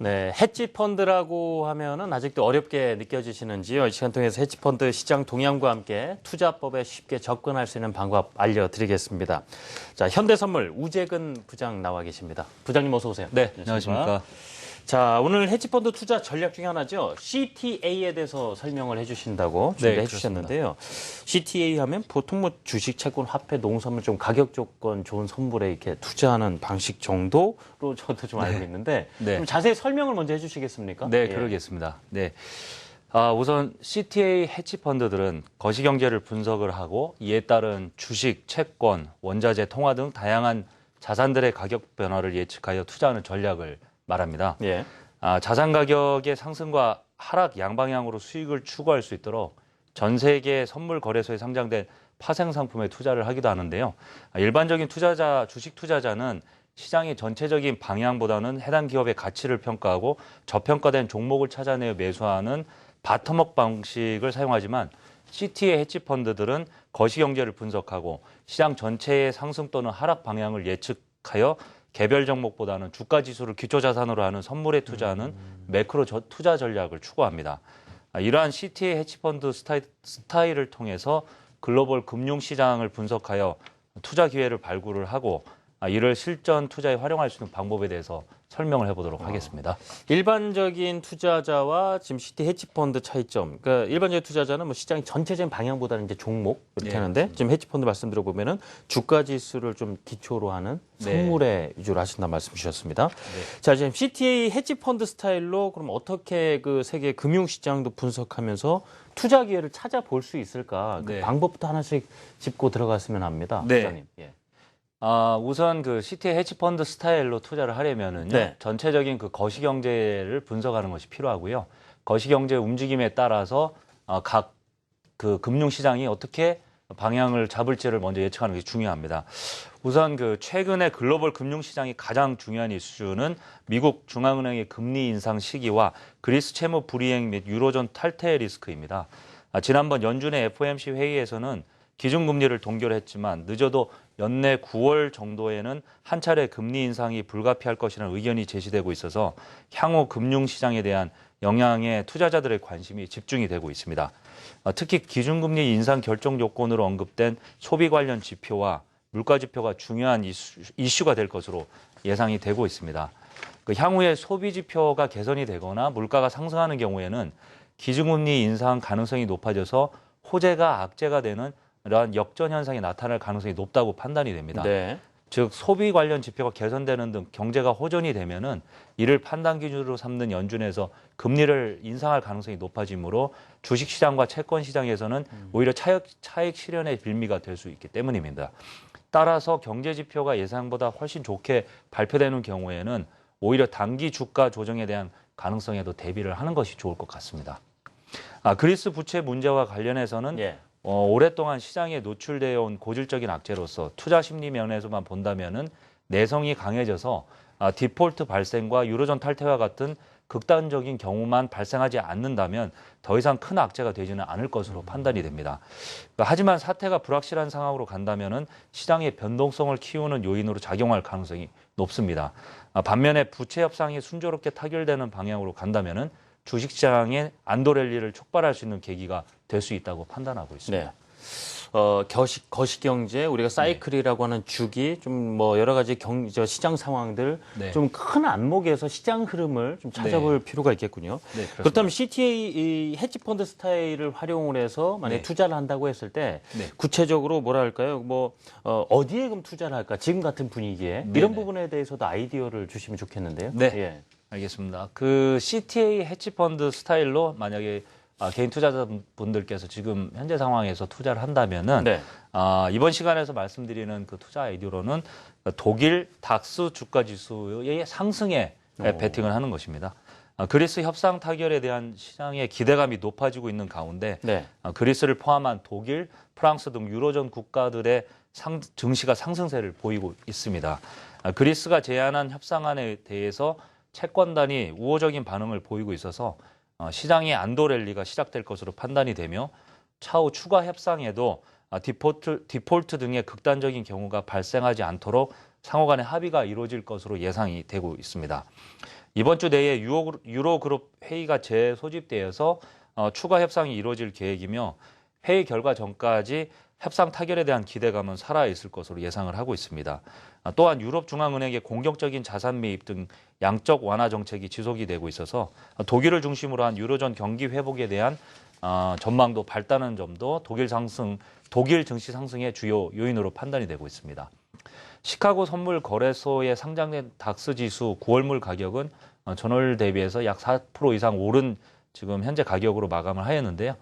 네, 헤지펀드라고 하면은 아직도 어렵게 느껴지시는지요? 이 시간 통해서 헤지펀드 시장 동향과 함께 투자법에 쉽게 접근할 수 있는 방법 알려드리겠습니다. 자, 현대선물 우재근 부장 나와 계십니다. 부장님 어서 오세요. 네, 안녕하십니까. 자, 오늘 헤지펀드 투자 전략 중에 하나죠. CTA에 대해서 설명을 해주신다고 준비해 주셨는데요. CTA 하면 보통 뭐 주식, 채권, 화폐, 농산물 좀 가격 조건 좋은 선물에 이렇게 투자하는 방식 정도로 저도 좀 알고 있는데 좀 자세히 설명을 먼저 해주시겠습니까? 네, 그러겠습니다. 네. 우선 CTA 헤지펀드들은 거시경제를 분석을 하고 이에 따른 주식, 채권, 원자재, 통화 등 다양한 자산들의 가격 변화를 예측하여 투자하는 전략을 말합니다. 예. 자산 가격의 상승과 하락 양방향으로 수익을 추구할 수 있도록 전 세계 선물 거래소에 상장된 파생 상품에 투자를 하기도 하는데요. 일반적인 투자자, 주식 투자자는 시장의 전체적인 방향보다는 해당 기업의 가치를 평가하고 저평가된 종목을 찾아내어 매수하는 바텀업 방식을 사용하지만 CTA 헤지펀드들은 거시경제를 분석하고 시장 전체의 상승 또는 하락 방향을 예측하여 개별 종목보다는 주가 지수를 기초 자산으로 하는 선물에 투자하는 매크로 투자 전략을 추구합니다. 이러한 CTA 헤지펀드 스타일을 통해서 글로벌 금융 시장을 분석하여 투자 기회를 발굴을 하고 이를 실전 투자에 활용할 수 있는 방법에 대해서 설명을 해보도록 하겠습니다. 일반적인 투자자와 지금 CTA 헤지펀드 차이점. 그러니까 일반적인 투자자는 뭐 시장의 전체적인 방향보다는 이제 종목 이렇게 하는데 지금 헤지펀드 말씀 들어보면은 주가 지수를 좀 기초로 하는 선물에 위주로 하신다 말씀 주셨습니다. 자, 지금 CTA 헤지펀드 스타일로 그럼 어떻게 그 세계 금융 시장도 분석하면서 투자 기회를 찾아볼 수 있을까? 그 방법부터 하나씩 짚고 들어갔으면 합니다. 부장님. 예. 우선 그 CTA 헤지펀드 스타일로 투자를 하려면은요, 전체적인 그 거시경제를 분석하는 것이 필요하고요. 거시경제 움직임에 따라서 각 그 금융시장이 어떻게 방향을 잡을지를 먼저 예측하는 게 중요합니다. 우선 그 최근에 글로벌 금융시장이 가장 중요한 이슈는 미국 중앙은행의 금리 인상 시기와 그리스 채무 불이행 및 유로존 탈퇴 리스크입니다. 지난번 연준의 FOMC 회의에서는 기준금리를 동결했지만 늦어도 연내 9월 정도에는 한 차례 금리 인상이 불가피할 것이라는 의견이 제시되고 있어서 향후 금융시장에 대한 영향에 투자자들의 관심이 집중이 되고 있습니다. 특히 기준금리 인상 결정 요건으로 언급된 소비 관련 지표와 물가 지표가 중요한 이슈가 될 것으로 예상이 되고 있습니다. 향후에 소비 지표가 개선이 되거나 물가가 상승하는 경우에는 기준금리 인상 가능성이 높아져서 호재가 악재가 되는 이러한 역전 현상이 나타날 가능성이 높다고 판단이 됩니다. 즉 소비 관련 지표가 개선되는 등 경제가 호전이 되면은 이를 판단 기준으로 삼는 연준에서 금리를 인상할 가능성이 높아지므로 주식시장과 채권시장에서는 오히려 차익 실현의 빌미가 될 수 있기 때문입니다. 따라서 경제 지표가 예상보다 훨씬 좋게 발표되는 경우에는 오히려 단기 주가 조정에 대한 가능성에도 대비를 하는 것이 좋을 것 같습니다. 그리스 부채 문제와 관련해서는 오랫동안 시장에 노출되어 온 고질적인 악재로서 투자 심리 면에서만 본다면은 내성이 강해져서 디폴트 발생과 유로존 탈퇴와 같은 극단적인 경우만 발생하지 않는다면 더 이상 큰 악재가 되지는 않을 것으로 판단이 됩니다. 하지만 사태가 불확실한 상황으로 간다면은 시장의 변동성을 키우는 요인으로 작용할 가능성이 높습니다. 반면에 부채 협상이 순조롭게 타결되는 방향으로 간다면은 주식시장의 안도 랠리를 촉발할 수 있는 계기가 될 수 있다고 판단하고 있습니다. 거시경제 우리가 사이클이라고 하는 주기 좀 뭐 여러 가지 시장 상황들 좀 큰 안목에서 시장 흐름을 좀 찾아볼 필요가 있겠군요. 그렇다면 CTA 헤지펀드 스타일을 활용을 해서 만약에 투자를 한다고 했을 때 구체적으로 뭐라 할까요? 뭐 어디에 그럼 투자를 할까? 지금 같은 분위기에 이런 부분에 대해서도 아이디어를 주시면 좋겠는데요. 알겠습니다. 그 CTA 헤지펀드 스타일로 만약에 개인 투자자분들께서 지금 현재 상황에서 투자를 한다면은 이번 시간에서 말씀드리는 그 투자 아이디어로는 독일 닥스 주가 지수의 상승에 베팅을 하는 것입니다. 그리스 협상 타결에 대한 시장의 기대감이 높아지고 있는 가운데 그리스를 포함한 독일, 프랑스 등 유로존 국가들의 증시가 상승세를 보이고 있습니다. 그리스가 제안한 협상안에 대해서 채권단이 우호적인 반응을 보이고 있어서 시장의 안도 랠리가 시작될 것으로 판단이 되며 차후 추가 협상에도 디폴트 등의 극단적인 경우가 발생하지 않도록 상호 간의 합의가 이루어질 것으로 예상이 되고 있습니다. 이번 주 내에 유로그룹 회의가 재소집되어서 추가 협상이 이루어질 계획이며 회의 결과 전까지 협상 타결에 대한 기대감은 살아있을 것으로 예상을 하고 있습니다. 또한 유럽중앙은행의 공격적인 자산 매입 등 양적 완화 정책이 지속이 되고 있어서 독일을 중심으로 한 유로존 경기 회복에 대한 전망도 밝다는 점도 독일 증시 상승의 주요 요인으로 판단이 되고 있습니다. 시카고 선물 거래소에 상장된 닥스 지수 9월물 가격은 전월 대비해서 약 4% 이상 오른 지금 현재 가격으로 마감을 하였는데요.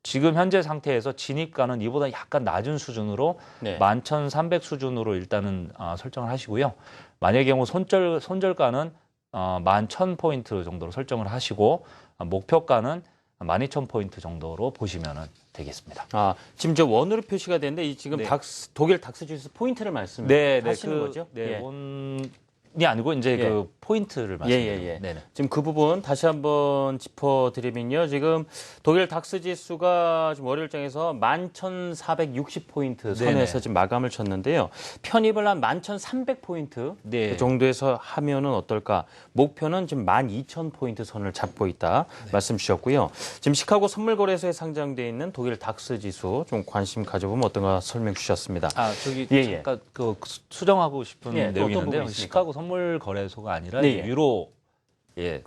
지금 현재 상태에서 진입가는 이보다 약간 낮은 수준으로 네. 11,300 수준으로 일단은 설정을 하시고요. 만약의 경우 손절가는 11,000포인트 정도로 설정을 하시고 목표가는 12,000포인트 정도로 보시면 되겠습니다. 지금 저 원으로 표시가 되는데 이 지금 네. 독일 닥스 지수 포인트를 말씀하시는 거죠? 네, 예. 원이 아니고 이제 예. 그 포인트를 말씀드립니다. 예. 네네. 지금 그 부분 다시 한번 짚어드리면요. 지금 독일 닥스 지수가 지금 월요일장에서 11,460포인트 선에서 네네. 지금 마감을 쳤는데요. 편입을 한 11,300포인트 네. 그 정도에서 하면은 어떨까? 목표는 지금 12,000포인트 선을 잡고 있다 말씀 주셨고요. 지금 시카고 선물거래소에 상장돼 있는 독일 닥스 지수 좀 관심 가져보면 어떤가 설명 주셨습니다. 저기 예. 잠깐 그 수정하고 싶은 예, 내용이 어떤 있는데요. 부분이 있습니까? 시카고 선물 거래소가 아니라 네, 예. 유로 네,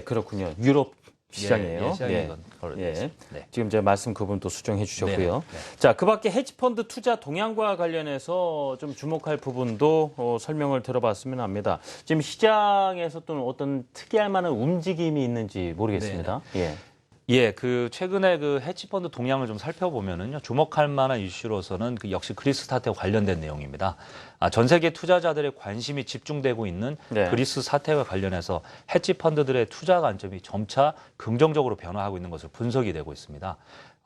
그렇군요. 유럽 시장이에요. 시장에 예. 네. 지금 제 말씀 그분 또 수정해 주셨고요. 네. 자, 그 밖에 헤지펀드 투자 동향과 관련해서 좀 주목할 부분도 설명을 들어봤으면 합니다. 지금 시장에서 또 어떤 특이할 만한 움직임이 있는지 모르겠습니다. 그 최근에 그 헤지펀드 동향을 좀 살펴보면은요, 주목할 만한 이슈로서는 그 역시 그리스 사태와 관련된 내용입니다. 전 세계 투자자들의 관심이 집중되고 있는 네. 그리스 사태와 관련해서 헤지펀드들의 투자 관점이 점차 긍정적으로 변화하고 있는 것으로 분석이 되고 있습니다.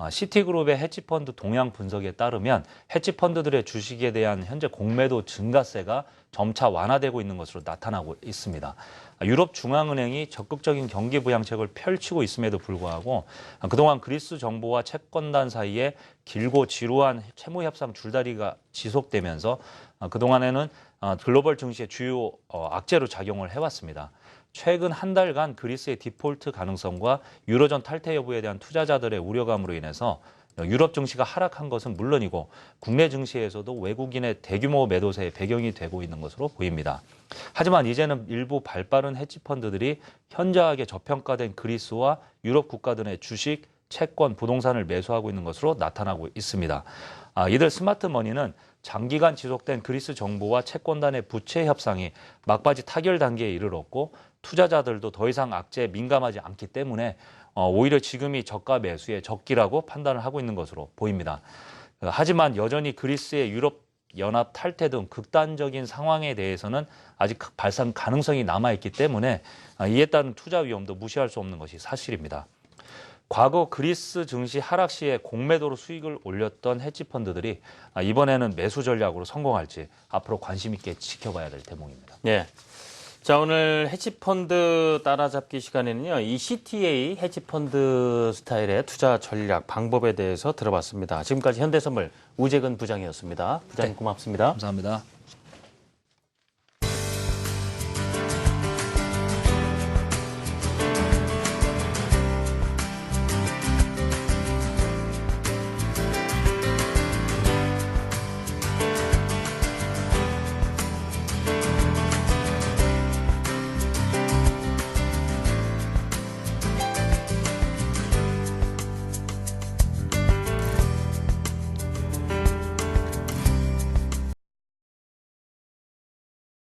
시티그룹의 헤지펀드 동향 분석에 따르면 헤지펀드들의 주식에 대한 현재 공매도 증가세가 점차 완화되고 있는 것으로 나타나고 있습니다. 유럽중앙은행이 적극적인 경기 부양책을 펼치고 있음에도 불구하고 그동안 그리스 정부와 채권단 사이에 길고 지루한 채무 협상 줄다리가 지속되면서 그동안에는 글로벌 증시의 주요 악재로 작용을 해왔습니다. 최근 한 달간 그리스의 디폴트 가능성과 유로존 탈퇴 여부에 대한 투자자들의 우려감으로 인해서 유럽 증시가 하락한 것은 물론이고 국내 증시에서도 외국인의 대규모 매도세의 배경이 되고 있는 것으로 보입니다. 하지만 이제는 일부 발빠른 헤지펀드들이 현저하게 저평가된 그리스와 유럽 국가들의 주식, 채권, 부동산을 매수하고 있는 것으로 나타나고 있습니다. 이들 스마트머니는 장기간 지속된 그리스 정부와 채권단의 부채 협상이 막바지 타결 단계에 이르렀고 투자자들도 더 이상 악재에 민감하지 않기 때문에 오히려 지금이 저가 매수의 적기라고 판단을 하고 있는 것으로 보입니다. 하지만 여전히 그리스의 유럽 연합 탈퇴 등 극단적인 상황에 대해서는 아직 발생 가능성이 남아있기 때문에 이에 따른 투자 위험도 무시할 수 없는 것이 사실입니다. 과거 그리스 증시 하락 시에 공매도로 수익을 올렸던 헤지펀드들이 이번에는 매수 전략으로 성공할지 앞으로 관심 있게 지켜봐야 될 대목입니다. 예. 자, 오늘 헤지펀드 따라잡기 시간에는요, 이 CTA 헤지펀드 스타일의 투자 전략 방법에 대해서 들어봤습니다. 지금까지 현대선물 우재근 부장이었습니다. 부장님 고맙습니다. 감사합니다.